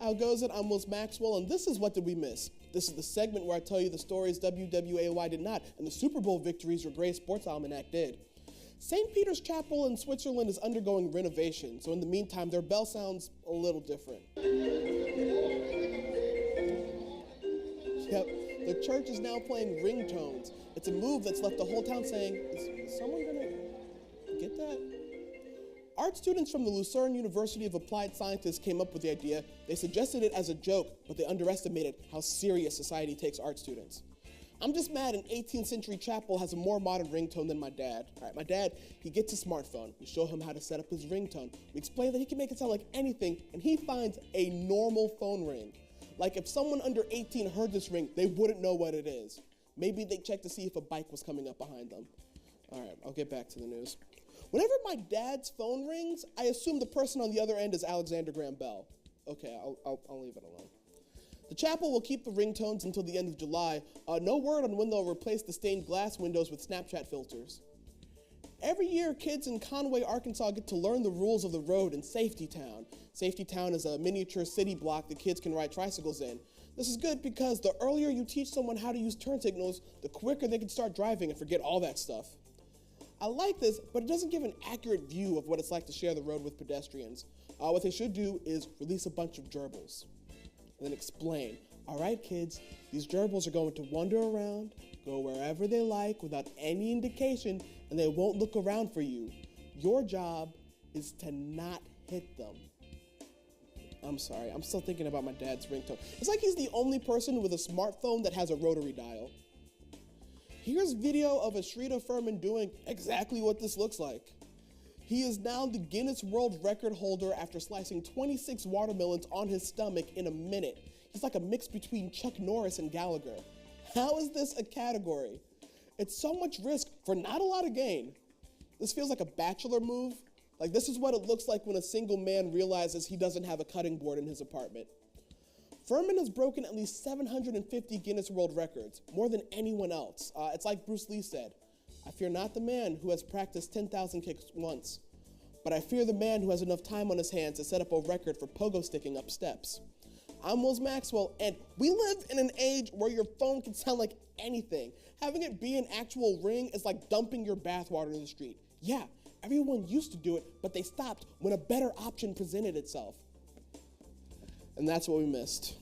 How goes it? I'm Will Maxwell, and this is What Did We Miss? This is the segment where I tell you the stories WWAY did not, and the Super Bowl victories your Gray Sports Almanac did. St. Peter's Chapel in Switzerland is undergoing renovation, so in the meantime, their bell sounds a little different. Yep, the church is now playing ringtones. It's a move that's left the whole town saying, is someone gonna get that? Art students from the Lucerne University of Applied Sciences came up with the idea. They suggested it as a joke, but they underestimated how serious society takes art students. I'm just mad an 18th century chapel has a more modern ringtone than my dad. All right, my dad, he gets a smartphone. We show him how to set up his ringtone. We explain that he can make it sound like anything, and he finds a normal phone ring. Like if someone under 18 heard this ring, they wouldn't know what it is. Maybe they'd check to see if a bike was coming up behind them. All right, I'll get back to the news. Whenever my dad's phone rings, I assume the person on the other end is Alexander Graham Bell. Okay, I'll leave it alone. The chapel will keep the ringtones until the end of July. No word on when they'll replace the stained glass windows with Snapchat filters. Every year, kids in Conway, Arkansas get to learn the rules of the road in Safety Town. Safety Town is a miniature city block that kids can ride tricycles in. This is good because the earlier you teach someone how to use turn signals, the quicker they can start driving and forget all that stuff. I like this, but it doesn't give an accurate view of what it's like to share the road with pedestrians. What they should do is release a bunch of gerbils and then explain, all right, kids, these gerbils are going to wander around, go wherever they like without any indication, and they won't look around for you. Your job is to not hit them. I'm sorry, I'm still thinking about my dad's ringtone. It's like he's the only person with a smartphone that has a rotary dial. Here's video of Ashrita Furman doing exactly what this looks like. He is now the Guinness World Record holder after slicing 26 watermelons on his stomach in a minute. He's like a mix between Chuck Norris and Gallagher. How is this a category? It's so much risk for not a lot of gain. This feels like a bachelor move. Like this is what it looks like when a single man realizes he doesn't have a cutting board in his apartment. Furman has broken at least 750 Guinness World Records, more than anyone else. It's like Bruce Lee said, I fear not the man who has practiced 10,000 kicks once, but I fear the man who has enough time on his hands to set up a record for pogo sticking up steps. I'm Will Maxwell, and we live in an age where your phone can sound like anything. Having it be an actual ring is like dumping your bathwater in the street. Yeah, everyone used to do it, but they stopped when a better option presented itself. And that's what we missed.